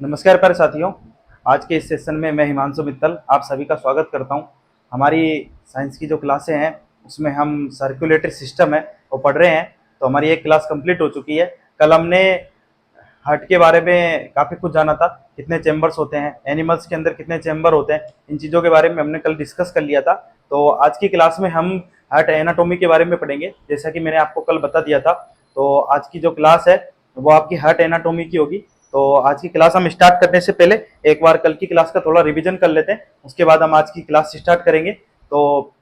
नमस्कार प्यारे साथियों। आज के इस सेशन में मैं हिमांशु मित्तल आप सभी का स्वागत करता हूं। हमारी साइंस की जो क्लासें हैं उसमें हम सर्कुलेटरी सिस्टम है वो पढ़ रहे हैं। तो हमारी एक क्लास कंप्लीट हो चुकी है। कल हमने हार्ट के बारे में काफ़ी कुछ जाना था, कितने चैम्बर्स होते हैं, एनिमल्स के अंदर कितने चैम्बर होते हैं, इन चीज़ों के बारे में हमने कल डिस्कस कर लिया था। तो आज की क्लास में हम हार्ट एनाटॉमी के बारे में पढ़ेंगे, जैसा कि मैंने आपको कल बता दिया था। तो आज की जो क्लास है वो आपकी हार्ट एनाटॉमी की होगी। तो आज की क्लास हम स्टार्ट करने से पहले एक बार कल की क्लास का थोड़ा रिवीजन कर लेते हैं, उसके बाद हम आज की क्लास स्टार्ट करेंगे। तो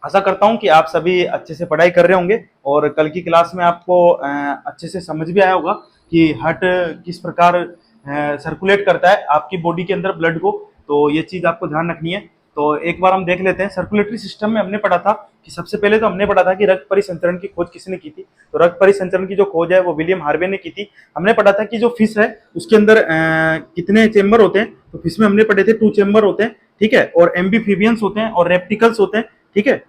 आशा करता हूं कि आप सभी अच्छे से पढ़ाई कर रहे होंगे और कल की क्लास में आपको अच्छे से समझ भी आया होगा कि हार्ट किस प्रकार सर्कुलेट करता है आपकी बॉडी के अंदर ब्लड को। तो ये चीज़ आपको ध्यान रखनी है। तो एक बार हम देख लेते हैं। सर्कुलेटरी सिस्टम में हमने पढ़ा था कि सबसे पहले तो हमने पढ़ा था कि रक्त परिसंचरण की खोज किसने की थी। तो रक्त परिसंचरण की जो खोज है वो विलियम हार्वे ने की थी। हमने पढ़ा था कि जो फिश है उसके अंदर कितने चेम्बर होते हैं। तो फिश में हमने पढ़े थे 2 चेम्बर होते हैं, ठीक है, और एम्बीफीबियंस होते हैं और रेप्टिकल्स होते हैं, ठीक है।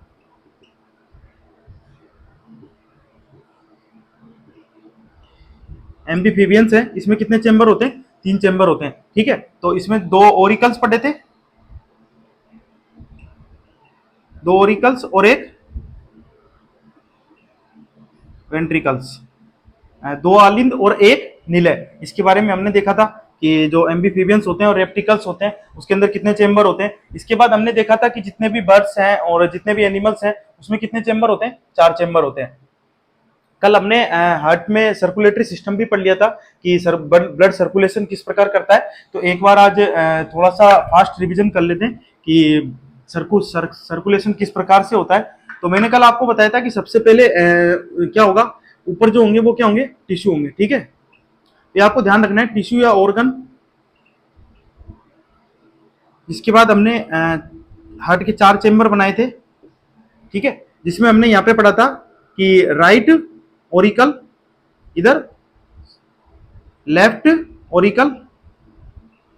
एम्बीफीबियंस है, इसमें कितने चेम्बर होते हैं? 3 चेम्बर होते हैं, ठीक है। तो इसमें 2 ओरिकल्स पढ़े थे, 2 ओरिकल्स और एक वेंट्रिकल्स, 2 आलिंद और एक निलय। इसके बारे में हमने देखा था कि जो एम्बीफीबियंस होते हैं और रेप्टिकल्स होते हैं उसके अंदर कितने चेम्बर होते हैं। इसके बाद हमने देखा था कि जितने भी बर्ड्स हैं और जितने भी एनिमल्स हैं उसमें कितने चेम्बर होते हैं? 4 चेम्बर होते हैं। कल हमने हार्ट में सर्कुलेटरी सिस्टम भी पढ़ लिया था कि ब्लड सर्कुलेशन किस प्रकार करता है। तो एक बार आज थोड़ा सा फास्ट रिवीजन कर लेते हैं कि सर्कुलेशन किस प्रकार से होता है। तो मैंने कल आपको बताया था कि सबसे पहले क्या होगा, ऊपर जो होंगे वो क्या होंगे? टिश्यू होंगे, ठीक है। ये आपको ध्यान रखना है, टिश्यू या ऑर्गन। जिसके बाद हमने हार्ट के 4 चेम्बर बनाए थे, ठीक है, जिसमें हमने यहाँ पे पढ़ा था कि राइट ओरिकल, इधर लेफ्ट ओरिकल,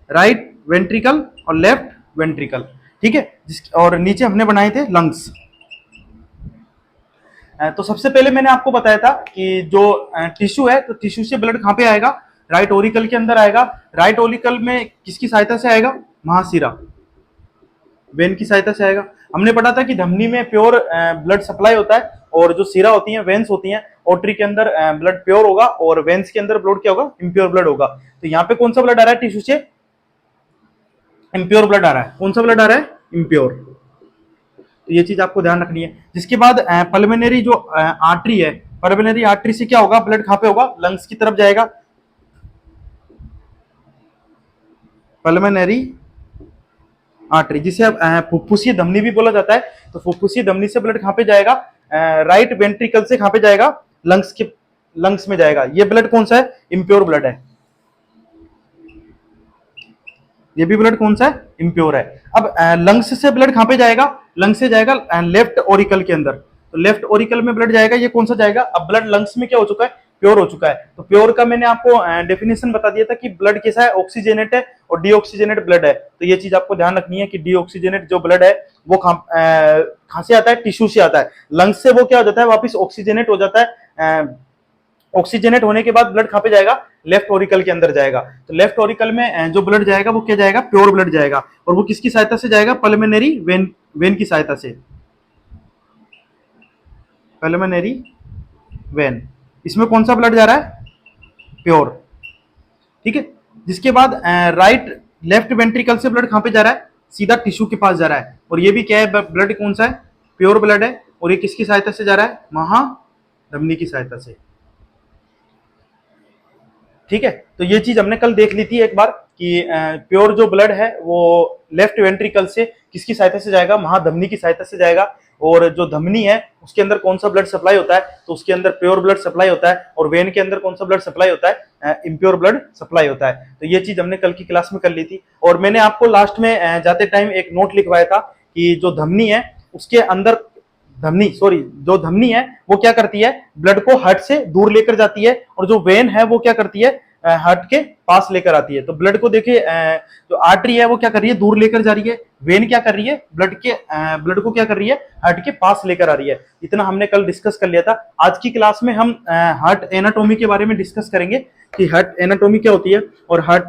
राइट वेंट्रिकल और लेफ्ट वेंट्रिकल, ठीक है। और नीचे हमने बनाए थे लंग्स। तो सबसे पहले मैंने आपको बताया था कि जो टिश्यू है, तो टिश्यू से ब्लड कहाँ पे आएगा? राइट ओरिकल के अंदर आएगा। राइट ओरिकल में किसकी सहायता से आएगा? महाशिरा, वेन की सहायता से आएगा। हमने पढ़ा था कि धमनी में प्योर ब्लड सप्लाई होता है और जो सिरा होती है, वेन्स होती हैं, ओटरी के अंदर ब्लड प्योर होगा और वेन्स के अंदर ब्लड क्या होगा? इम्प्योर ब्लड होगा। तो यहाँ पे कौन सा ब्लड आ रहा है टिश्यू से? इम्प्योर ब्लड आ रहा है। कौन सा ब्लड आ रहा है? इम्प्योर। तो ये चीज आपको ध्यान रखनी है। जिसके बाद पल्मोनरी जो आर्टरी है, पल्मोनरी आर्टरी से क्या होगा? ब्लड कहाँ पे होगा? लंग्स की तरफ जाएगा। पल्मोनरी आर्टरी जिसे फुफ्फुसीय धमनी भी बोला जाता है। तो फुफ्फुसीय धमनी से ब्लड कहाँ पे जाएगा? राइट वेंट्रिकल से कहाँ पे जाएगा? लंग्स के, लंग्स में जाएगा। ये ब्लड कौन सा है? इम्प्योर ब्लड है। ये भी ब्लड कौन सा है? इम्प्योर है। अब लंग्स से ब्लड कहाँ पे जाएगा? लंग्स से जाएगा लेफ्ट ओरिकल के अंदर। तो लेफ्ट ओरिकल में ब्लड जाएगा। ये कौन सा जाएगा? अब ब्लड लंग्स में क्या हो चुका है? प्योर हो चुका है। तो प्योर का मैंने आपको डेफिनेशन बता दिया था कि ब्लड कैसा है? ऑक्सीजनेट है और डीऑक्सीजनेट ब्लड है। तो ये चीज आपको ध्यान रखनी है कि डीऑक्सीजनेट जो ब्लड है वो कहाँ से आता है? टिश्यू से आता है। लंग्स से वो क्या हो जाता है? वापिस ऑक्सीजनेट हो जाता है। ऑक्सीजनेट होने के बाद ब्लड कहाँ पे जाएगा? लेफ्ट ओरिकल के अंदर जाएगा। तो लेफ्ट ओरिकल में जो ब्लड जाएगा वो क्या जाएगा? प्योर ब्लड जाएगा। और वो किसकी सहायता से जाएगा? पल्मोनरी वेन, वेन की सहायता से। पल्मोनरी वेन, इसमें कौन सा ब्लड जा रहा है? प्योर, ठीक है। जिसके बाद राइट लेफ्ट वेंट्रिकल से ब्लड कहाँ पे जा रहा है? सीधा टिश्यू के पास जा रहा है। और ये भी क्या है? ब्लड कौन सा है? प्योर ब्लड है। और ये किसकी सहायता से जा रहा है? महाधमनी की सहायता से, ठीक है। तो ये चीज हमने कल देख ली थी एक बार कि प्योर जो ब्लड है वो लेफ्ट वेंट्रिकल से किसकी सहायता से जाएगा? महाधमनी की सहायता से जाएगा। और जो धमनी है उसके अंदर कौन सा ब्लड सप्लाई होता है? तो उसके अंदर प्योर ब्लड सप्लाई होता है। और वेन के अंदर कौन सा ब्लड सप्लाई होता है? इम्प्योर ब्लड सप्लाई होता है। तो ये चीज हमने कल की क्लास में कर ली थी। और मैंने आपको लास्ट में जाते टाइम एक नोट लिखवाया था कि जो धमनी है उसके अंदर, जो धमनी है वो क्या करती है? ब्लड को हार्ट से दूर लेकर जाती है। और जो वेन है वो क्या करती है? हार्ट के पास लेकर आती है। तो ब्लड को देखिए जो आर्टरी है वो क्या कर रही है, दूर लेकर जा रही है। वेन क्या कर रही है, ब्लड को क्या कर रही है, हार्ट के पास लेकर आ रही है। इतना हमने कल डिस्कस कर लिया था। आज की क्लास में हम हार्ट एनाटोमी के बारे में डिस्कस करेंगे कि हार्ट एनाटोमी क्या होती है और हार्ट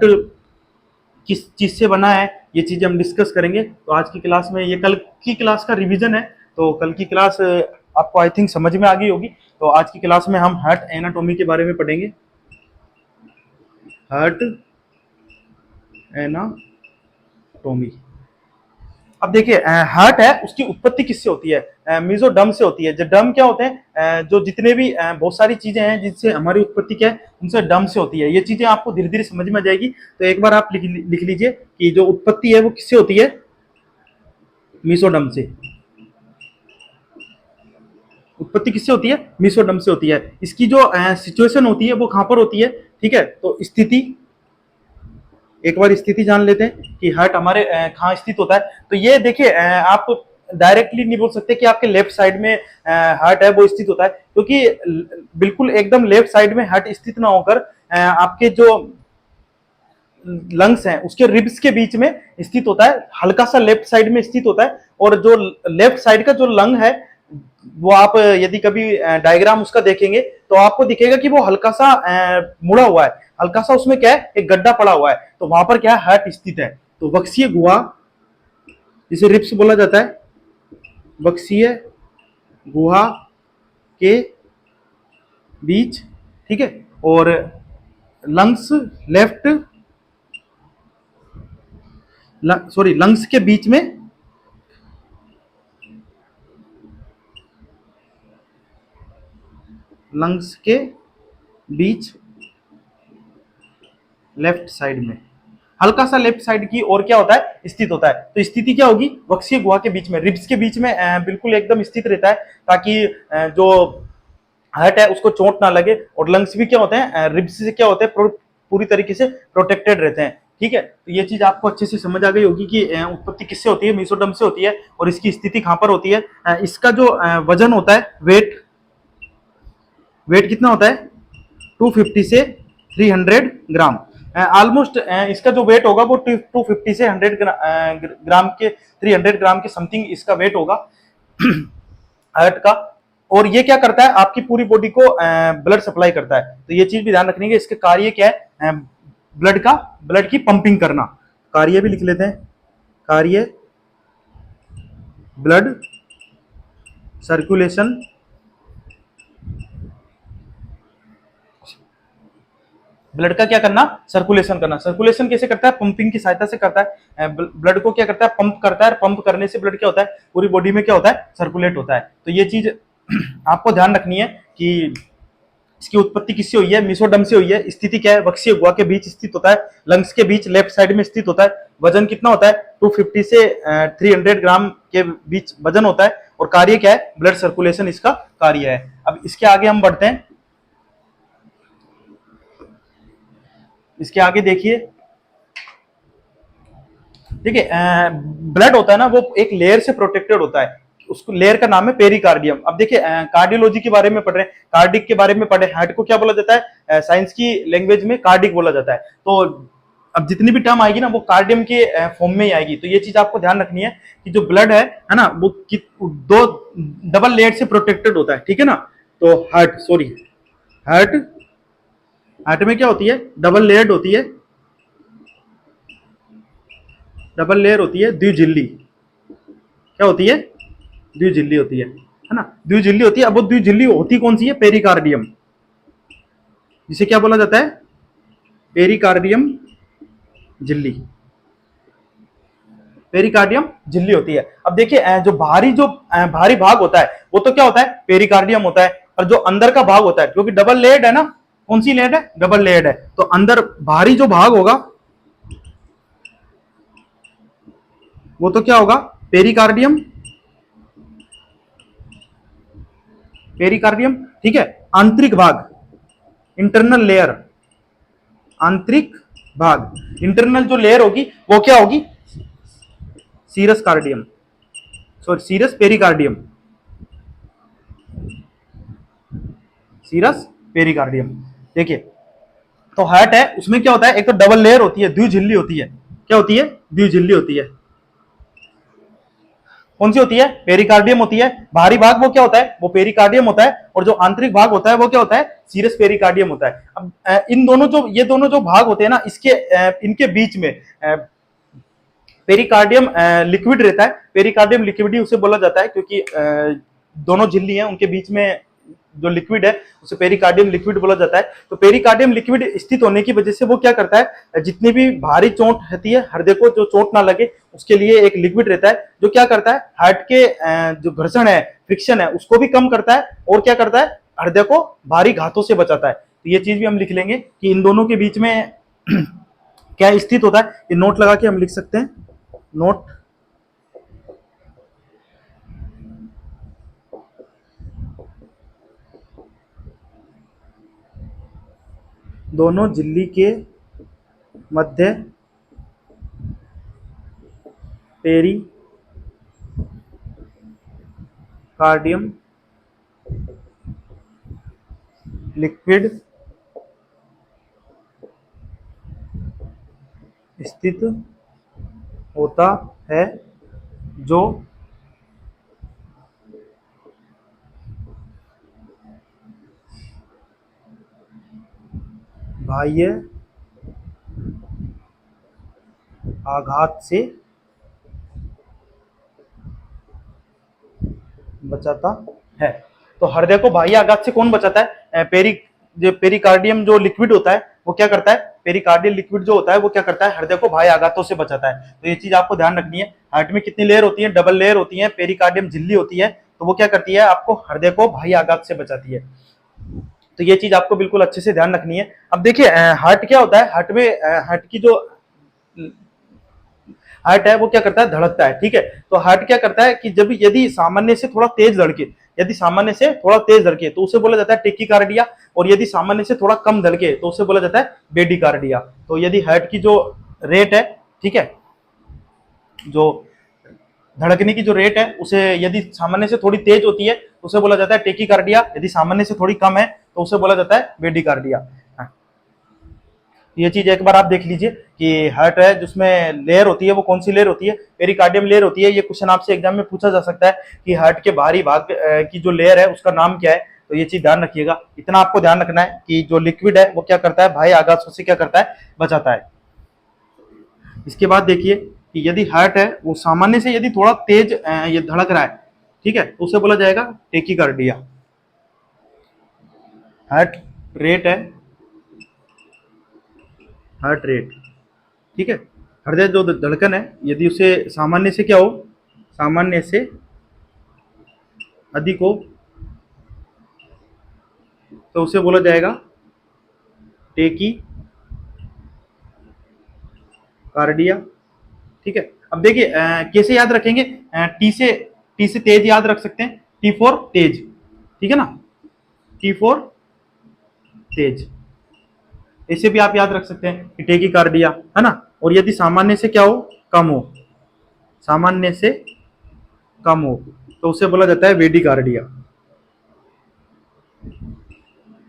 किस चीज से बना है, ये चीजें हम डिस्कस करेंगे। तो आज की क्लास में, ये कल की क्लास का रिवीजन है, तो कल की क्लास आपको आई थिंक समझ में आ गई होगी। तो आज की क्लास में हम हार्ट एनाटोमी के बारे में पढ़ेंगे। Heart anatomy. अब देखिए हार्ट है, उसकी उत्पत्ति किससे होती है, मीजोडर्म से होती है। जो डर्म क्या होते हैं, जो जितने भी बहुत सारी चीजें हैं जिनसे हमारी उत्पत्ति क्या है, उनसे डर्म से होती है। ये चीजें आपको धीरे धीरे समझ में आ जाएगी। तो एक बार आप लिख लीजिए कि जो उत्पत्ति है वो किससे होती है, मीजोडर्म से। उत्पत्ति किससे होती है, मीजोडर्म से होती है। इसकी जो सिचुएशन होती है वो कहां पर होती है, ठीक है। तो स्थिति, एक बार स्थिति जान लेते हैं कि हार्ट हमारे कहाँ स्थित होता है। तो ये देखिए आप डायरेक्टली नहीं बोल सकते कि आपके लेफ्ट साइड में हार्ट है वो स्थित होता है, क्योंकि बिल्कुल एकदम लेफ्ट साइड में हार्ट स्थित ना होकर आपके जो लंग्स हैं उसके रिब्स के बीच में स्थित होता है, हल्का सा लेफ्ट साइड में स्थित होता है। और जो लेफ्ट साइड का जो लंग है वो आप यदि कभी डायग्राम उसका देखेंगे तो आपको दिखेगा कि वो हल्का सा मुड़ा हुआ है, हल्का सा उसमें क्या है, एक गड्ढा पड़ा हुआ है। तो वहां पर क्या है, हार्ट स्थित है। तो वक्षीय गुहा, जिसे रिब्स बोला जाता है, वक्षीय गुहा के बीच, ठीक है। और लंग्स लेफ्ट, सॉरी लंग्स के बीच में, लंग्स के बीच लेफ्ट साइड में, हल्का सा लेफ्ट साइड की ओर क्या होता है, स्थित होता है। तो स्थिति क्या होगी, वक्षीय गुहा के बीच में, रिब्स के बीच में बिल्कुल एकदम स्थित रहता है, ताकि जो हार्ट है उसको चोट ना लगे। और लंग्स भी क्या होते हैं, रिब्स से क्या होते हैं, पूरी तरीके से प्रोटेक्टेड रहते हैं, ठीक है। तो ये चीज आपको अच्छे से समझ आ गई होगी कि उत्पत्ति किससे होती है, मीसोडर्म से होती है। और इसकी स्थिति कहां पर होती है, इसका जो वजन होता है, वेट, वेट कितना होता है, 250 से 300 ग्राम। ऑलमोस्ट इसका जो वेट होगा वो 250 से 100 ग्राम के, 300 ग्राम के समथिंग इसका वेट होगा हार्ट का। और ये क्या करता है, आपकी पूरी बॉडी को ब्लड सप्लाई करता है। तो ये चीज भी ध्यान रखनी है, इसके कार्य क्या है, ब्लड की पंपिंग करना। कार्य भी लिख लेते हैं, कार्य ब्लड सर्कुलेशन, ब्लड का क्या करना, सर्कुलेशन करना। सर्कुलेशन कैसे करता है, पंपिंग की सहायता से करता है। ब्लड को क्या करता है, पंप करता है। पंप करने से ब्लड क्या होता है, पूरी बॉडी में क्या होता है, सर्कुलेट होता है। तो ये चीज आपको ध्यान रखनी है कि इसकी उत्पत्ति किससे हुई है, मीसोडर्म से हुई है। स्थिति क्या है, वक्षीय गुहा के बीच स्थित होता है, लंग्स के बीच लेफ्ट साइड में स्थित होता है। वजन कितना होता है, 250 से 300 ग्राम के बीच वजन होता है। और कार्य क्या है, ब्लड सर्कुलेशन इसका कार्य है। अब इसके आगे हम बढ़ते हैं, इसके आगे देखिए, देखिए ब्लड होता है ना, वो एक लेयर से प्रोटेक्टेड होता है, उसको लेयर का नाम है पेरिकार्डियम। अब देखिए कार्डियोलॉजी के बारे में पढ़ रहे हैं, कार्डिक के बारे में पढ़े, हार्ट को क्या बोला जाता है, साइंस की लैंग्वेज में कार्डिक बोला जाता है। तो अब जितनी भी टर्म आएगी ना वो कार्डियम के फॉर्म में ही आएगी। तो ये चीज आपको ध्यान रखनी है कि जो ब्लड है ना, वो दो डबल लेयर से प्रोटेक्टेड होता है, ठीक है ना। तो हार्ट, हार्ट में क्या होती है, डबल लेयर्ड होती है, डबल लेयर होती है, द्विझिल्ली। क्या होती है, द्विझिल्ली होती है ना, द्विझिल्ली होती है। अब वो द्विझिल्ली होती कौन सी है, पेरिकार्डियम, जिसे क्या बोला जाता है, पेरिकार्डियम झिल्ली, पेरिकार्डियम झिल्ली होती है। अब देखिए जो भारी भाग होता है वो तो क्या होता है, पेरिकार्डियम होता है। और जो अंदर का भाग होता है, क्योंकि डबल लेयर्ड है ना, कौन सी लेयर्ड है, डबल लेयर्ड है, तो अंदर भारी जो भाग होगा वो तो क्या होगा, पेरिकार्डियम, पेरिकार्डियम, ठीक है। आंतरिक भाग, इंटरनल लेयर, आंतरिक भाग, इंटरनल जो लेयर होगी वो क्या होगी, serous cardium, sorry serous pericardium, serous pericardium. देखिए तो हार्ट है, उसमें क्या होता है, एक तो डबल लेयर होती है, द्विझिल्ली होती है। क्या होती है? द्विझिल्ली होती है। कौन सी होती है? पेरिकार्डियम होती है। बाहरी भाग वो क्या होता है? वो पेरिकार्डियम होता है, और जो आंतरिक भाग होता है वो क्या होता है? सीरस पेरिकार्डियम होता है। अब इन दोनों जो, ये दोनों जो भाग होते हैं ना, इसके इनके बीच में पेरिकार्डियम लिक्विड रहता है। पेरिकार्डियम लिक्विड ही उसे बोला जाता है, क्योंकि दोनों झिल्ली हैं, उनके बीच में जो लिक्विड है उसे पेरिकार्डियम लिक्विड बोला जाता है। तो पेरिकार्डियम लिक्विड स्थित होने की वजह से वो क्या करता है, जितनी भी भारी चोट रहती है, हृदय को जो चोट ना लगे उसके लिए एक लिक्विड रहता है, जो क्या करता है, हार्ट के जो घर्षण है, फ्रिक्शन है, उसको भी कम करता है, और क्या करता है, हृदय को भारी घातों से बचाता है। तो ये चीज भी हम लिख लेंगे कि इन दोनों के बीच में क्या स्थित होता है। ये नोट लगा के हम लिख सकते हैं, नोट। दोनों झिल्ली के मध्य पेरी कार्डियम लिक्विड स्थित होता है, जो बाह्य आघात से बचाता है। तो हृदय को बाह्य आघात से कौन बचाता है? जो पेरिकार्डियम जो लिक्विड होता है वो क्या करता है, पेरिकार्डियल लिक्विड जो होता है वो क्या करता है, हृदय को बाह्य आघातों से बचाता है। तो ये चीज आपको ध्यान रखनी है। हार्ट में कितनी लेयर होती है? डबल लेयर होती है, पेरिकार्डियम झिल्ली होती है, तो वो क्या करती है, आपको हृदय को बाह्य आघात से बचाती है। तो ये चीज आपको बिल्कुल अच्छे से ध्यान रखनी है। अब देखिए हार्ट क्या होता है, हार्ट में हार्ट की जो हार्ट है वो क्या करता है, धड़कता है, ठीक है। तो हार्ट क्या करता है कि जब यदि सामान्य से थोड़ा तेज धड़के, यदि सामान्य से थोड़ा तेज धड़के तो उसे बोला जाता है टेकिकार्डिया, और यदि सामान्य से थोड़ा कम धड़के तो उसे बोला जाता है बेडिकार्डिया। तो यदि हार्ट की जो रेट है, ठीक है, जो धड़कने की जो रेट है उसे यदि सामान्य से थोड़ी तेज होती है तो उसे बोला जाता है टेकिकार्डिया, यदि सामान्य से थोड़ी कम है तो उसे बोला जाता है बेडिकार्डिया। ये चीज एक बार आप देख लीजिए कि हार्ट है जिसमें लेयर होती है वो कौन सी लेयर होती है, पेरिकार्डियम लेयर होती है। ये क्वेश्चन आपसे एग्जाम में पूछा जा सकता है कि हार्ट के बाहरी भाग की जो लेयर है उसका नाम क्या है। तो ये चीज ध्यान रखिएगा, इतना आपको ध्यान रखना है कि जो लिक्विड है वो क्या करता है, बाह्य आघातों से क्या करता है, बचाता है। इसके बाद देखिए कि यदि हार्ट है वो सामान्य से यदि थोड़ा तेज ये धड़क रहा है, ठीक है, तो उसे बोला जाएगा टेकिकार्डिया। हार्ट रेट है, हार्ट रेट, ठीक है, हृदय जो धड़कन है यदि उसे सामान्य से क्या हो, सामान्य से अधिक हो तो उसे बोला जाएगा टेकी कार्डिया, ठीक है। अब देखिए कैसे याद रखेंगे, टी से तेज याद रख सकते हैं, टी फोर तेज, ठीक है ना, टी फोर तेज, इसे भी आप याद रख सकते हैं कि टेकी कार्डिया, है ना। और यदि सामान्य से क्या हो, कम हो, सामान्य से कम हो तो उसे बोला जाता है वेडी कार्डिया,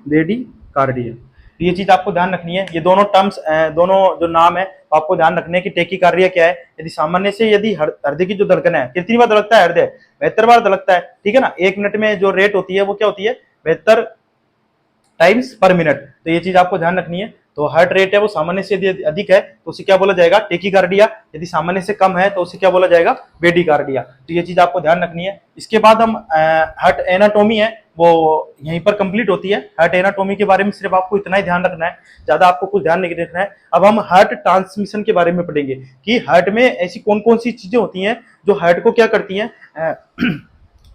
वेडी कार्डिया। तो ये चीज आपको ध्यान रखनी है, ये दोनों टर्म्स, दोनों जो नाम है आपको ध्यान रखने है कि टेकी कार्डिया क्या है। यदि सामान्य से यदि हृदय की जो धड़कन है, कितनी बार धड़कता है हृदय, 72 बार धड़कता है, ठीक है ना। 1 मिनट में जो रेट होती है वो क्या होती है, 72 टाइम्स पर मिनट। तो ये चीज आपको ध्यान रखनी है। तो हार्ट रेट है वो सामान्य से यदि अधिक है तो उसे क्या बोला जाएगा, टेकिकार्डिया, यदि सामान्य से कम है तो उसे क्या बोला जाएगा, बेडिकार्डिया। तो ये चीज आपको ध्यान रखनी है। इसके बाद हम हार्ट एनाटोमी है वो यहीं पर कंप्लीट होती है। हार्ट एनाटोमी के बारे में सिर्फ आपको इतना ही ध्यान रखना है, ज्यादा आपको कुछ ध्यान नहीं रखना है। अब हम हार्ट ट्रांसमिशन के बारे में पढ़ेंगे कि हार्ट में ऐसी कौन कौन सी चीजें होती हैं जो हार्ट को क्या करती हैं,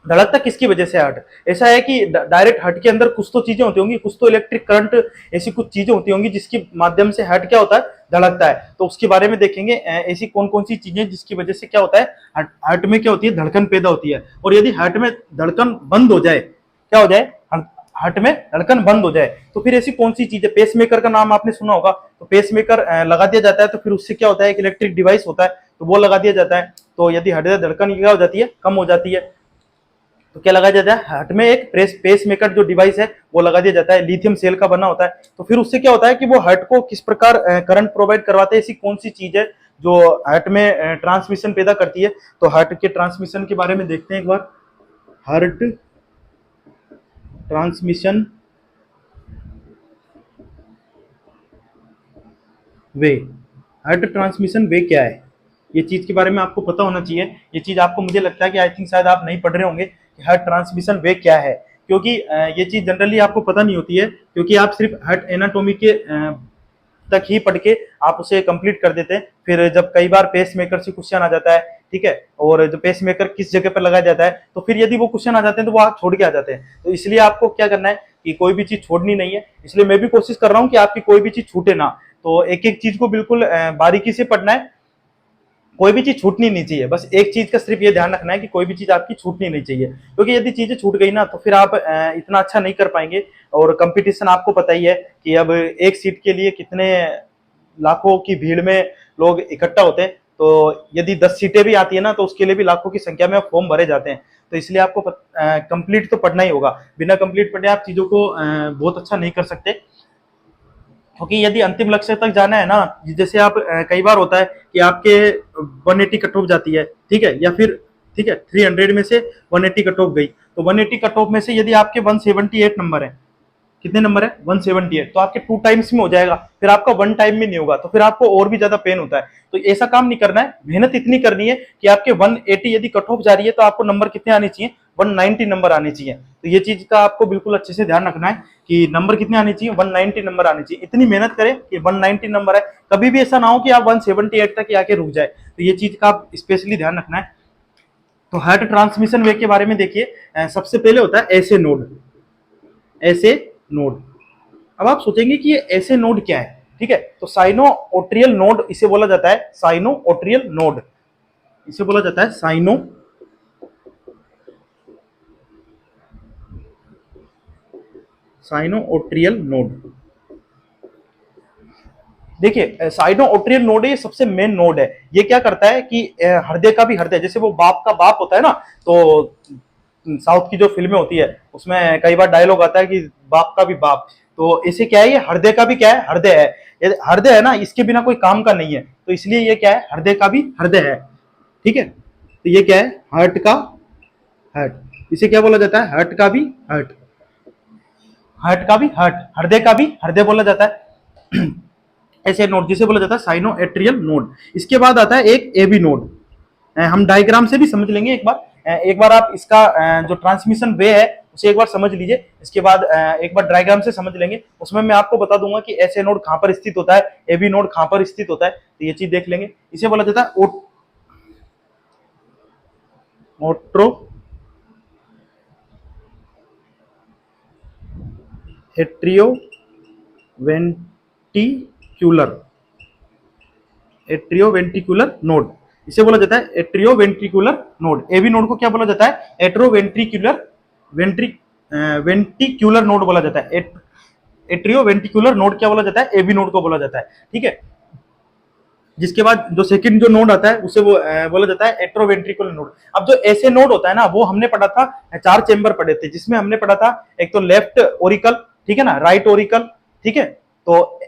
धड़कता किसकी वजह से हार्ट। ऐसा है कि डायरेक्ट हार्ट के अंदर कुछ तो चीजें होती होंगी, कुछ तो इलेक्ट्रिक करंट, ऐसी कुछ चीजें होती होंगी जिसके माध्यम से हार्ट क्या होता है, धड़कता है। तो उसके बारे में देखेंगे ऐसी कौन कौन सी चीजें जिसकी वजह से क्या होता है, हार्ट में क्या होती है, धड़कन पैदा होती है। और यदि हार्ट में धड़कन बंद हो जाए, क्या हो जाए, हार्ट में धड़कन बंद हो जाए तो फिर ऐसी कौन सी चीजें, पेसमेकर का नाम आपने सुना होगा, तो पेसमेकर लगा दिया जाता है। तो फिर उससे क्या होता है, एक इलेक्ट्रिक डिवाइस होता है तो वो लगा दिया जाता है। तो यदि हृदय धड़कन क्या हो जाती है, कम हो जाती है। तो क्या लगाया जाता है, हार्ट में एक पेस मेकर जो डिवाइस है वो लगा दिया जाता है, लिथियम सेल का बना होता है। तो फिर उससे क्या होता है कि वो हार्ट को किस प्रकार करंट प्रोवाइड करवाते हैं, ऐसी कौन सी चीज है जो हार्ट में ट्रांसमिशन पैदा करती है। तो हार्ट के ट्रांसमिशन के बारे में देखते हैं एक बार। हार्ट ट्रांसमिशन वे, हार्ट ट्रांसमिशन वे क्या है, ये चीज के बारे में आपको पता होना चाहिए। ये चीज आपको, मुझे लगता है कि आई थिंक शायद आप नहीं पढ़ रहे होंगे कि हार्ट ट्रांसमिशन वे क्या है, क्योंकि ये चीज जनरली आपको पता नहीं होती है, क्योंकि आप सिर्फ हार्ट एनाटोमी के तक ही पढ़ के आप उसे कंप्लीट कर देते हैं। फिर जब कई बार पेस मेकर से क्वेश्चन आ जाता है, ठीक है, और जो पेस मेकर किस जगह पर लगाया जाता है, तो फिर यदि वो क्वेश्चन आ जाते हैं तो वो आप छोड़ के आ जाते हैं। तो इसलिए आपको क्या करना है कि कोई भी चीज छोड़नी नहीं है। इसलिए मैं भी कोशिश कर रहा हूँ कि आपकी कोई भी चीज छूटे ना। तो एक एक चीज को बिल्कुल बारीकी से पढ़ना है, कोई भी चीज छूटनी नहीं चाहिए। बस एक चीज का सिर्फ ये ध्यान रखना है कि कोई भी चीज आपकी छूटनी नहीं चाहिए, क्योंकि यदि चीजें छूट गई ना तो फिर आप इतना अच्छा नहीं कर पाएंगे। और कंपटीशन आपको पता ही है कि अब एक सीट के लिए कितने लाखों की भीड़ में लोग इकट्ठा होते हैं। तो यदि 10 सीटें भी आती है ना तो उसके लिए भी लाखों की संख्या में फॉर्म भरे जाते हैं। तो इसलिए आपको कंप्लीट तो पढ़ना ही होगा। बिना कंप्लीट पढ़े आप चीजों को बहुत अच्छा नहीं कर सकते, क्योंकि यदि अंतिम लक्ष्य तक जाना है ना, जैसे आप कई बार होता है कि आपके 180 कट ऑफ जाती है, ठीक है, या फिर ठीक है 300 में से 180 कट ऑफ गई, तो 180 कट ऑफ में से यदि आपके 178 नंबर है, कितने नंबर है 178, तो आपके 2 टाइम्स में हो जाएगा, फिर आपका 1 टाइम में नहीं होगा, तो फिर आपको और भी ज्यादा पेन होता है। तो ऐसा काम नहीं करना है, मेहनत इतनी करनी है कि आपके 180 यदि कट ऑफ जा रही है तो आपको नंबर कितने आने चाहिए, 190 नंबर आने चाहिए। तो ये चीज का आपको बिल्कुल अच्छे से ध्यान रखना है कि नंबर कितने आने चाहिए, 190 नंबर आने चाहिए। इतनी मेहनत करें कि 190 नंबर है, कभी भी ऐसा ना हो कि आप 178 तक आके रुक जाए। तो ये चीज का आप स्पेशली ध्यान रखना है। तो हार्ट ट्रांसमिशन वे के बारे में देखिए, सबसे पहले होता है ऐसे नोड, ऐसे नोड। अब आप सोचेंगे कि ये ऐसे नोड क्या है, ठीक है, तो साइनो ओट्रियल नोड इसे बोला जाता है, साइनो ओट्रियल नोड इसे बोला जाता है, साइनो ओट्रियल नोड। देखिए साइनो ओट्रियल नोड है, ये सबसे मेन नोड है। ये क्या करता है कि हृदय का भी हृदय, जैसे वो बाप का बाप होता है ना, तो साउथ की जो फिल्में होती है उसमें कई बार डायलॉग आता है कि बाप का भी बाप, तो इसे क्या है, ये हृदय का भी क्या है, हृदय है। ये हृदय है ना, इसके बिना कोई काम का नहीं है, तो इसलिए ये क्या है, हृदय का भी हृदय है, ठीक है। तो ये क्या है, हार्ट का हार्ट, इसे क्या बोला जाता है, हार्ट का भी हार्ट, हार्ट का भी हार्ट, हृदय का भी हृदय बोला जाता है। ऐसे नोड जिसे बोला जाता है साइनो एट्रियल नोड। इसके बाद आता है एक एबी नोड, हम डायग्राम से भी समझ लेंगे एक बार। एक बार आप इसका जो ट्रांसमिशन वे है उसे एक बार समझ लीजिए, इसके बाद एक बार डायग्राम से समझ लेंगे। उसमें मैं आपको बता दूंगा कि ऐसे नोड कहां पर स्थित होता है, एबी नोड कहां पर स्थित होता है, तो ये चीज देख लेंगे। इसे बोला जाता है ओट्रो एट्रियो वेंटिक्यूलर, एट्रियोवेंट्रिकुलर नोड इसे बोला जाता है, एट्रियोवेंट्रिकुलर नोड। एबी नोड को क्या बोला जाता है, एट्रोवेंट्रिकुलर वेंट्री वेंटिक्यूलर नोड बोला जाता है। एट्रियोवेंट्रिकुलर नोड क्या बोला जाता है, एबी नोड को बोला जाता है, ठीक है। जिसके बाद जो सेकंड जो नोड आता है उसे वो बोला जाता है एट्रोवेंट्रिकुलर नोड। अब जो ऐसे नोड होता है ना, वो हमने पढ़ा था, 4 चेंबर पढ़े थे, जिसमें हमने पढ़ा था एक तो लेफ्ट ओरिकल, ठीक है ना, राइट ओरिकल, ठीक है। तो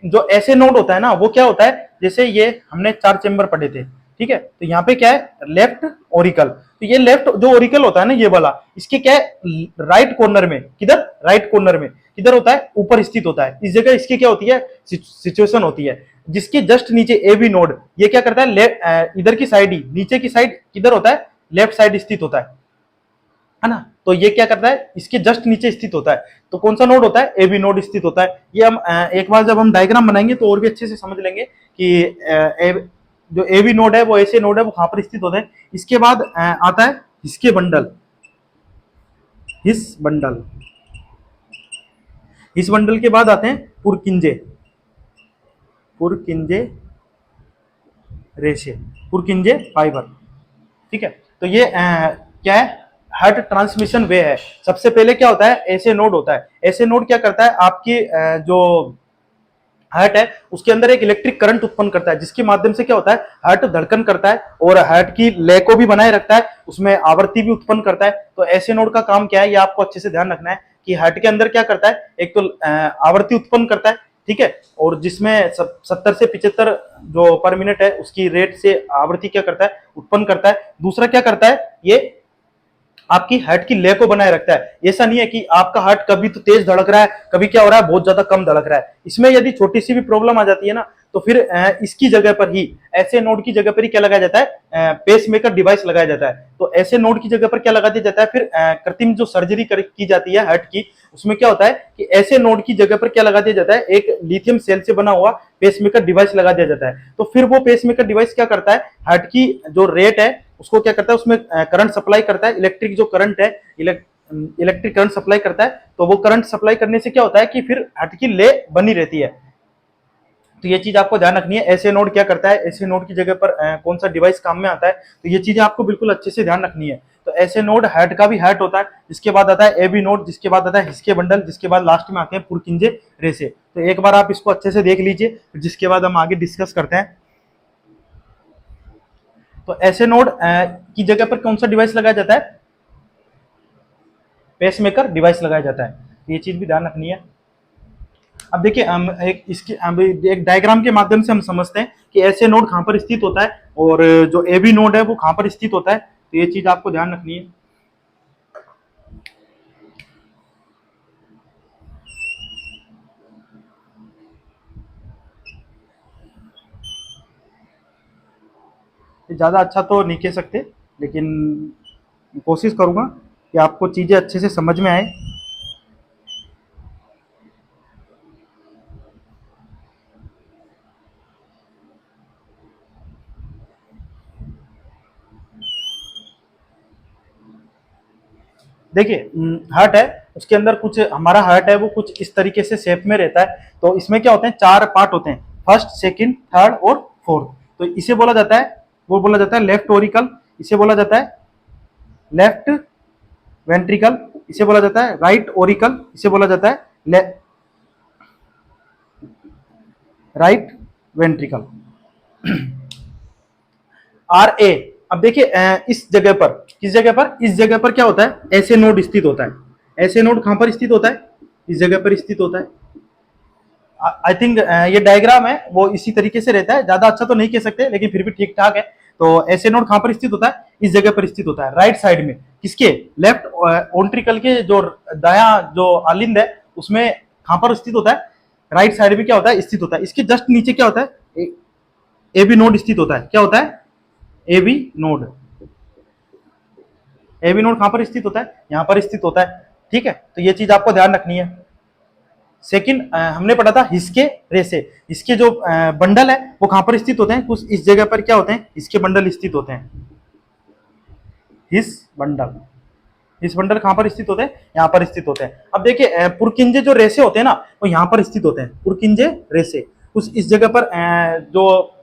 जो ऐसे नोड होता है ना वो क्या होता है, जैसे ये हमने 4 चेंबर पढ़े थे, ठीक है, तो यहाँ पे क्या है, लेफ्ट ओरिकल। तो ये लेफ्ट जो ओरिकल होता है ना, ये वाला, इसके क्या है, राइट कॉर्नर में, किधर, राइट कॉर्नर में किधर होता है, ऊपर स्थित होता है। इस जगह इसकी क्या होती है, सिचुएशन होती है। जिसके जस्ट नीचे ए बी नोड, ये क्या करता है, इधर की साइड ही, नीचे की साइड किधर होता है, लेफ्ट साइड स्थित होता है ना। तो ये क्या करता है, इसके जस्ट नीचे स्थित होता है। तो कौन सा नोड होता है, ए बी नोड स्थित होता है। ये हम एक बार जब हम डायग्राम बनाएंगे तो और भी अच्छे से समझ लेंगे कि जो ए बी नोड है वो ऐसे नोड है, वो कहां पर स्थित होता है। इसके बाद आता है इसके बंडल, हिस बंडल, इस बंडल के बाद आते हैं पुरकिंजे, पुरकिंजे रेशे, पुरकिंजे फाइबर, ठीक है। तो ये क्या है, हार्ट ट्रांसमिशन वे है। सबसे पहले क्या होता है, ऐसे नोड होता है। ऐसे नोड क्या करता है, आपकी जो हार्ट है उसके अंदर एक इलेक्ट्रिक करंट उत्पन्न करता है, जिसके माध्यम से क्या होता है, हार्ट धड़कन करता है और हार्ट की लय को भी बनाए रखता है, उसमें आवृत्ति भी उत्पन्न करता है। तो ऐसे नोड का काम क्या है, ये आपको अच्छे से ध्यान रखना है कि हार्ट के अंदर क्या करता है, एक तो आवृत्ति उत्पन्न करता है, ठीक है, और जिसमें 70 से 75 जो पर मिनट है उसकी रेट से आवृत्ति क्या करता है, उत्पन्न करता है। दूसरा क्या करता है, ये आपकी हार्ट की लय को बनाए रखता है। ऐसा नहीं है कि आपका हार्ट कभी तो तेज धड़क रहा है, कभी क्या हो रहा है, बहुत ज्यादा कम धड़क रहा है। इसमें यदि छोटी सी भी प्रॉब्लम आ जाती है ना, तो फिर इसकी जगह पर ही, ऐसे नोड की जगह पर ही क्या लगाया जाता है, पेस मेकर डिवाइस लगाया जाता है। तो ऐसे नोड की जगह पर क्या लगा दिया जाता है, फिर कृत्रिम जो सर्जरी की जाती है हार्ट की, उसमें क्या होता है कि ऐसे नोड की जगह पर क्या लगा दिया जाता है, एक लिथियम सेल से बना हुआ पेसमेकर डिवाइस लगा दिया जाता है। तो फिर वो पेसमेकर डिवाइस क्या करता है, हार्ट की जो रेट है उसको क्या करता है, उसमें करंट सप्लाई करता है, इलेक्ट्रिक जो करंट है, इलेक्ट्रिक करंट सप्लाई करता है। तो वो करंट सप्लाई करने से क्या होता है कि फिर हार्ट की ले बनी रहती है। तो ये चीज आपको ध्यान रखनी है, ऐसे नोड क्या करता है, ऐसे नोड की जगह पर कौन सा डिवाइस काम में आता है, तो ये चीजें आपको बिल्कुल अच्छे से ध्यान रखनी है। तो ऐसे नोड हार्ट का भी हार्ट होता है, जिसके बाद आता है एबी नोड, जिसके बाद आता है हिस्के बंडल, जिसके बाद लास्ट में आते हैं पुरकिंजे रेसे। तो एक बार आप इसको अच्छे से देख लीजिए, जिसके बाद हम आगे डिस्कस करते हैं। तो ऐसे नोड की जगह पर कौन सा डिवाइस लगाया जाता है, पेसमेकर डिवाइस लगाया जाता है। ये चीज भी ध्यान रखनी है। अब देखिए हम एक डायग्राम के माध्यम से हम समझते हैं कि ऐसे नोड कहां पर स्थित होता है और जो एबी नोड है वो कहां पर स्थित होता है। तो ये चीज आपको ध्यान रखनी है। ज्यादा अच्छा तो नहीं कह सकते, लेकिन कोशिश करूंगा कि आपको चीजें अच्छे से समझ में आए। देखिए हार्ट है, उसके अंदर कुछ हमारा हार्ट है वो कुछ इस तरीके से शेप में रहता है। तो इसमें क्या होते हैं, 4 पार्ट होते हैं, फर्स्ट, सेकंड, थर्ड और फोर्थ। तो इसे बोला जाता है, वो बोला जाता है लेफ्ट ओरिकल, इसे बोला जाता है लेफ्ट वेंट्रिकल, इसे बोला जाता है राइट ओरिकल, इसे बोला जाता है राइट वेंट्रिकल, आर ए। अब देखिए इस जगह पर, किस जगह पर, इस जगह पर क्या होता है, ऐसे नोड स्थित होता है। ऐसे नोड कहां पर स्थित होता है, इस जगह पर स्थित होता है। आई थिंक ये डायग्राम है वो इसी तरीके से रहता है, ज्यादा अच्छा तो नहीं कह सकते लेकिन फिर भी ठीक ठाक है। तो ऐसे नोड कहां पर स्थित होता है, इस जगह पर स्थित होता है, राइट साइड में, किसके, लेफ्ट ओंट्रिकल के जो दाया जो आलिंद है उसमें कहां पर स्थित होता है, राइट साइड में क्या होता है, स्थित होता है। इसके जस्ट नीचे क्या होता है, ए बी नोड स्थित होता है। क्या होता है, A B node, A B node कहां पर स्थित होता है, यहां पर स्थित होता है, ठीक है। तो ये चीज आपको ध्यान रखनी है। सेकंड हमने पढ़ा था हिस्के रेसे, इसके जो बंडल है वो कहां पर स्थित होते हैं, कुछ इस जगह पर क्या होते हैं, इसके बंडल स्थित होते हैं, हिस बंडल, इस बंडल कहां पर स्थित होते हैं, यहां पर स्थित होते हैं। अब देखिए पुरकिंजे जो रेसे होते हैं ना वो यहां पर स्थित होते हैं, पुरकिंजे रेसे कुछ इस जगह पर जो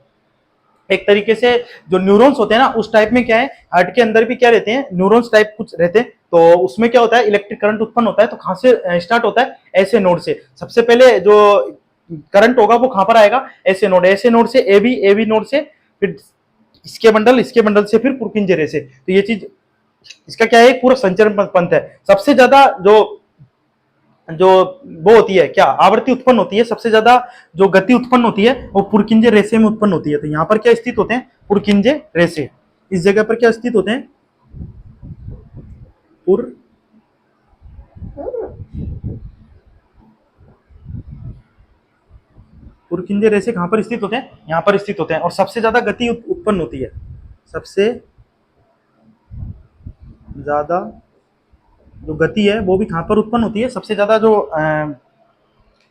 एक तरीके से जो न्यूरॉन्स होते हैं ना उस टाइप में क्या है, हार्ट के अंदर भी क्या रहते हैं, न्यूरॉन्स टाइप कुछ रहते हैं। तो उसमें क्या होता है, इलेक्ट्रिक करंट उत्पन्न होता है। तो कहां से स्टार्ट होता है, ऐसे नोड से। सबसे पहले जो करंट होगा वो कहां पर आएगा, ऐसे नोड से, ए बी नोड से, फिर इसके बंडल से, फिर पुरकिंजे से। तो ये चीज इसका क्या है, पूरा संचरण पंथ है। सबसे ज्यादा जो वो होती है, क्या आवृत्ति उत्पन्न होती है, सबसे ज्यादा जो गति उत्पन्न होती है वो पुरकिंजे रेसे में उत्पन्न होती है। तो यहाँ पर क्या स्थित होते हैं, पुरकिंजे रेसे, इस जगह पर क्या स्थित होते हैं, पुर पुरकिंजे रेसे कहां पर स्थित होते हैं, यहाँ पर स्थित होते हैं। और सबसे ज्यादा गति उत्पन्न होती है, सबसे ज्यादा जो गति है वो भी कहां पर उत्पन्न होती है, सबसे ज्यादा जो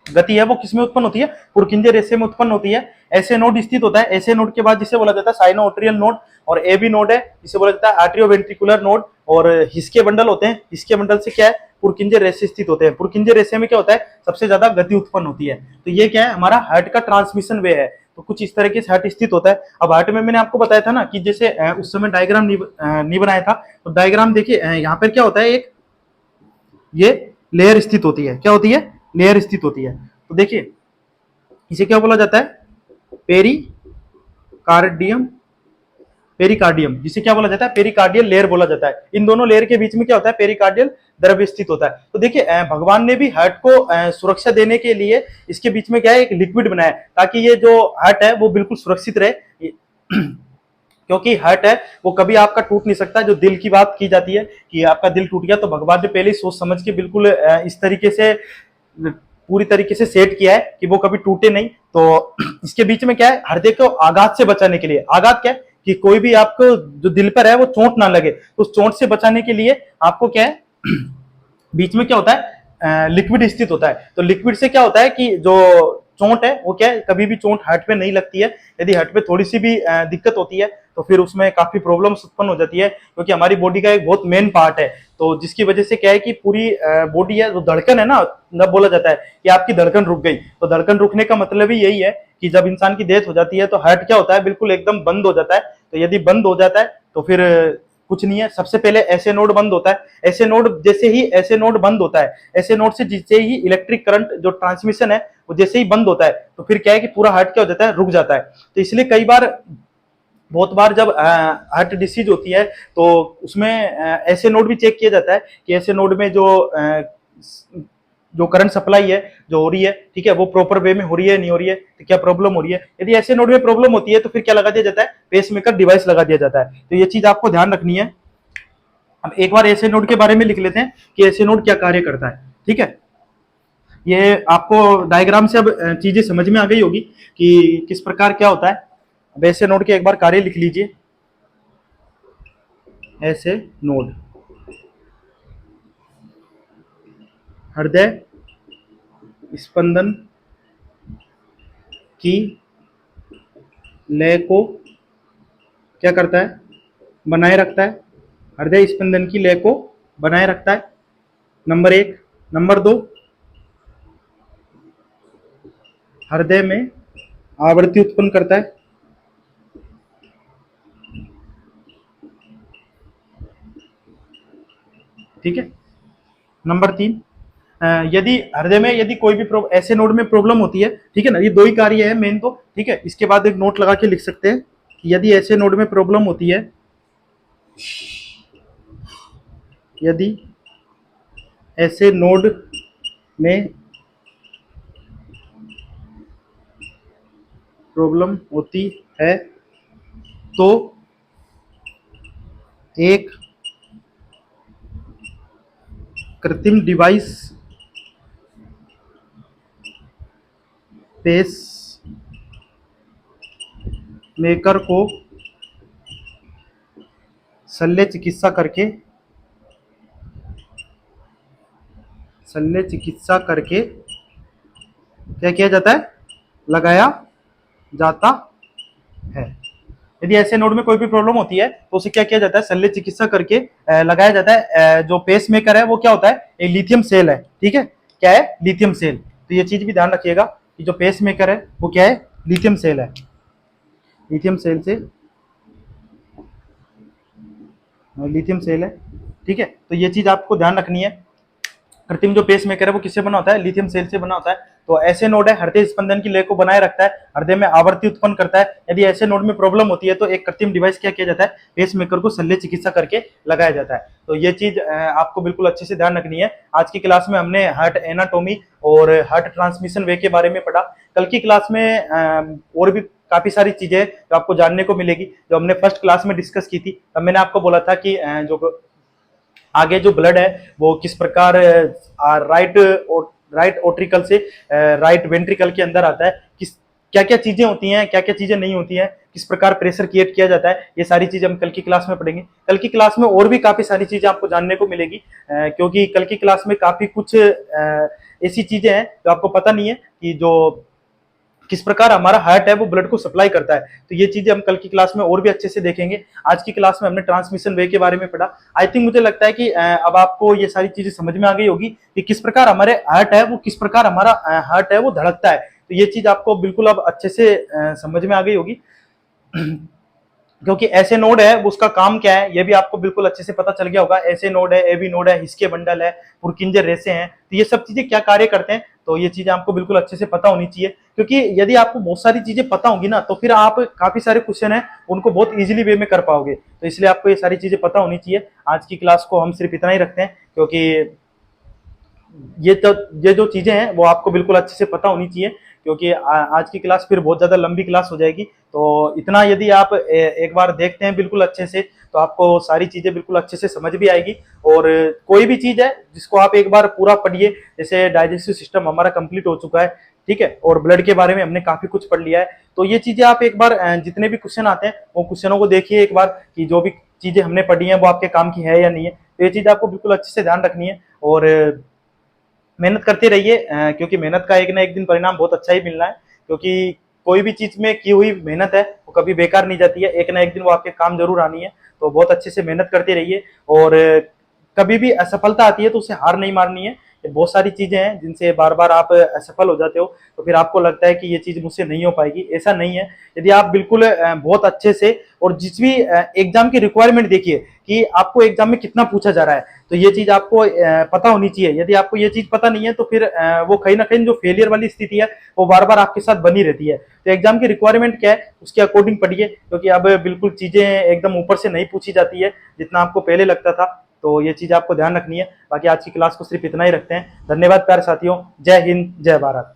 गति है वो किसमें उत्पन्न होती है, पुरकिंजे रेसे में उत्पन्न होती है। ऐसे नोड स्थित होता है, ऐसे नोड के बाद जिसे बोला जाता है साइनोट्रियल नोड, और ए बी नोड है जिसे बोला जाता है आर्टियोवेंट्रिकुलर नोड। और हिस्के बंडल होते हैं, हिस्के बंडल से क्या है, पुरकिंजे रेसे स्थित होते हैं। पुरकिंजे रेसे में क्या होता है, सबसे ज्यादा गति उत्पन्न होती है। तो ये क्या है, हमारा हार्ट का ट्रांसमिशन वे है। तो कुछ इस तरीके से हार्ट स्थित होता है। अब हार्ट में मैंने आपको बताया था ना कि जैसे उस समय डायग्राम नहीं बनाया था, तो डायग्राम देखिए यहाँ पर क्या होता है, एक ये लेयर स्थित होती है, क्या होती है, लेयर स्थित होती है। तो देखिए इसे क्या बोला जाता है? पेरिकार्डियम, पेरिकार्डियम जिसे क्या बोला जाता है? पेरिकार्डियल लेयर बोला जाता है। इन दोनों लेयर के बीच में क्या होता है? पेरिकार्डियल द्रव्य स्थित होता है। तो देखिए भगवान ने भी हार्ट को सुरक्षा देने के लिए इसके बीच में क्या है? एक लिक्विड बनाया ताकि ये जो हार्ट है वो बिल्कुल सुरक्षित रहे क्योंकि हार्ट है वो कभी आपका टूट नहीं सकता। जो दिल की बात की जाती है कि आपका दिल टूट गया, तो भगवान ने पहले ही सोच समझ के बिल्कुल इस तरीके से पूरी तरीके से सेट किया है कि वो कभी टूटे नहीं। तो इसके बीच में क्या है? हृदय को आघात से बचाने के लिए, आघात क्या है कि कोई भी आपको जो दिल पर है वो चोट ना लगे, तो उस चोट से बचाने के लिए आपको क्या है बीच में क्या होता है? लिक्विड स्थित होता है। तो लिक्विड से क्या होता है कि जो चोट है वो क्या है? कभी भी चोट हार्ट पे नहीं लगती है। यदि हार्ट पे थोड़ी सी भी दिक्कत होती है तो फिर उसमें काफी प्रॉब्लम्स उत्पन्न हो जाती है, क्योंकि हमारी बॉडी का एक बहुत मेन पार्ट है। तो जिसकी वजह से क्या है कि पूरी बॉडी है, जो धड़कन है ना, जब बोला जाता है कि आपकी धड़कन रुक गई, तो धड़कन रुकने का मतलब ही यही है कि जब इंसान की डेथ हो जाती है तो हार्ट क्या होता है? बिल्कुल एकदम बंद हो जाता है। तो यदि बंद हो जाता है तो फिर कुछ नहीं है, सबसे पहले ऐसे नोड बंद होता है। ऐसे नोड जैसे ही ऐसे नोड बंद होता है, ऐसे नोड से जैसे ही इलेक्ट्रिक करंट जो ट्रांसमिशन है वो जैसे ही बंद होता है, तो फिर क्या है कि पूरा हार्ट क्या हो जाता है? रुक जाता है। तो इसलिए कई बार, बहुत बार जब हार्ट डिसीज होती है तो उसमें ऐसे नोड भी चेक किया जाता है कि ऐसे नोड में जो करंट सप्लाई है जो हो रही है, ठीक है, वो प्रॉपर वे में हो रही है, नहीं हो रही है, तो क्या प्रॉब्लम हो रही है। यदि ऐसे नोड में प्रॉब्लम होती है तो फिर क्या लगा दिया जाता है? पेसमेकर डिवाइस लगा दिया जाता है। तो ये चीज आपको ध्यान रखनी है। अब एक बार ऐसे नोड के बारे में लिख लेते हैं कि ऐसे नोड क्या कार्य करता है, ठीक है। ये आपको डायग्राम से अब चीजें समझ में आ गई होगी कि किस प्रकार क्या होता है। अब ऐसे नोड के एक बार कार्य लिख लीजिए। ऐसे नोड हृदय स्पंदन की लय को क्या करता है? बनाए रखता है। हृदय स्पंदन की लय को बनाए रखता है, नंबर एक। नंबर दो, हृदय में आवृत्ति उत्पन्न करता है। ठीक है। नंबर तीन, यदि हृदय में यदि कोई भी ऐसे नोड में प्रॉब्लम होती है, ठीक है ना, ये दो ही कार्य है मेन तो, ठीक है। इसके बाद एक नोट लगा के लिख सकते हैं कि यदि ऐसे नोड में प्रॉब्लम होती है, यदि ऐसे नोड में प्रॉब्लम होती है तो एक कृत्रिम डिवाइस पेस मेकर को शल्य चिकित्सा करके क्या किया जाता है? लगाया जाता है। यदि ऐसे नोड में कोई भी प्रॉब्लम होती है तो उसे क्या किया जाता है? शल्य चिकित्सा करके लगाया जाता है। जो पेस मेकर है वो क्या होता है? एक लिथियम सेल है, ठीक है। क्या है? Lithium cell. तो ये चीज भी ध्यान रखिएगा कि जो पेस मेकर है वो क्या है? लिथियम सेल है। लिथियम सेल से लिथियम सेल है, ठीक है। तो ये चीज आपको ध्यान रखनी है। कृत्रिम जो पेस मेकर है वो किससे बना होता है? लिथियम सेल से बना होता है। तो ऐसे नोड है हृदय स्पंदन की लय को बनाए रखता है, हृदय में आवृत्ति उत्पन्न करता है। यदि ऐसे नोड में प्रॉब्लम होती है तो एक कृत्रिम डिवाइस क्या किया जाता है? पेस मेकर को शल्य चिकित्सा करके लगाया जाता है। तो ये चीज आपको बिल्कुल अच्छे से ध्यान रखनी है। आज की क्लास में हमने हार्ट एनाटोमी और हार्ट ट्रांसमिशन वे के बारे में पढ़ा। कल की क्लास में और भी काफी सारी चीजें जो आपको जानने को मिलेगी, जो हमने फर्स्ट क्लास में डिस्कस की थी। तब मैंने आपको बोला था कि जो आगे जो ब्लड है वो किस प्रकार राइट ओट्रिकल से राइट वेंट्रिकल के अंदर आता है, किस क्या क्या चीजें होती हैं, क्या क्या चीजें नहीं होती हैं, किस प्रकार प्रेशर क्रिएट किया जाता है, ये सारी चीजें हम कल की क्लास में पढ़ेंगे। कल की क्लास में और भी काफी सारी चीजें आपको जानने को मिलेगी, क्योंकि कल की क्लास में काफी कुछ ऐसी चीजें हैं जो आपको पता नहीं है कि जो किस प्रकार हमारा हार्ट है वो ब्लड को सप्लाई करता है। तो ये चीजें हम कल की क्लास में और भी अच्छे से देखेंगे। आज की क्लास में हमने ट्रांसमिशन वे के बारे में पढ़ा। आई थिंक मुझे लगता है कि अब आपको ये सारी चीजें समझ में आ गई होगी कि किस प्रकार हमारे हार्ट है वो किस प्रकार हमारा हार्ट है वो धड़कता है। तो ये चीज आपको बिल्कुल अब अच्छे से समझ में आ गई होगी। क्योंकि ऐसे नोड है उसका काम क्या है ये भी आपको बिल्कुल अच्छे से पता चल गया होगा। ऐसे नोड है, एबी नोड है, हिस्के बंडल है, पुरकिंजर रेसे हैं, तो ये सब चीजें क्या कार्य करते हैं, तो ये चीजें आपको बिल्कुल अच्छे से पता होनी चाहिए। क्योंकि यदि आपको बहुत सारी चीजें पता होंगी ना तो फिर आप काफी सारे क्वेश्चन है उनको बहुत इजीली वे में कर पाओगे। तो इसलिए आपको ये सारी चीजें पता होनी चाहिए। आज की क्लास को हम सिर्फ इतना ही रखते हैं, क्योंकि ये जो चीजें हैं वो आपको बिल्कुल अच्छे से पता होनी चाहिए, क्योंकि आज की क्लास फिर बहुत ज्यादा लंबी क्लास हो जाएगी। तो इतना यदि आप एक बार देखते हैं बिल्कुल अच्छे से तो आपको सारी चीजें बिल्कुल अच्छे से समझ भी आएगी। और कोई भी चीज है जिसको आप एक बार पूरा पढ़िए, जैसे डाइजेस्टिव सिस्टम हमारा कंप्लीट हो चुका है, ठीक है, और ब्लड के बारे में हमने काफी कुछ पढ़ लिया है। तो ये चीजें आप एक बार जितने भी क्वेश्चन आते हैं वो क्वेश्चनों को देखिए एक बार, कि जो भी चीजें हमने पढ़ी हैं वो आपके काम की है या नहीं है। तो ये चीज आपको बिल्कुल अच्छे से ध्यान रखनी है और मेहनत करते रहिए, क्योंकि मेहनत का एक ना एक दिन परिणाम बहुत अच्छा ही मिलना है। क्योंकि कोई भी चीज में की हुई मेहनत है वो कभी बेकार नहीं जाती है, एक ना एक दिन वो आपके काम जरूर आनी है। तो बहुत अच्छे से मेहनत करते रहिए और कभी भी असफलता आती है तो उसे हार नहीं मारनी है। ये बहुत सारी चीजें हैं जिनसे बार बार आप असफल हो जाते हो, तो फिर आपको लगता है कि ये चीज मुझसे नहीं हो पाएगी, ऐसा नहीं है। यदि आप बिल्कुल बहुत अच्छे से और जिस भी एग्जाम की रिक्वायरमेंट देखिए कि आपको एग्जाम में कितना पूछा जा रहा है, तो ये चीज आपको पता होनी चाहिए। यदि आपको ये चीज पता नहीं है तो फिर वो कहीं ना कहीं जो फेलियर वाली स्थिति है वो बार बार आपके साथ बनी रहती है। तो एग्जाम की रिक्वायरमेंट क्या है उसके अकॉर्डिंग पढ़िए, क्योंकि अब बिल्कुल चीजें एकदम ऊपर से नहीं पूछी जाती है जितना आपको पहले लगता था। तो ये चीज आपको ध्यान रखनी है। बाकी आज की क्लास को सिर्फ इतना ही रखते हैं। धन्यवाद प्यारे साथियों, जय हिंद जय भारत।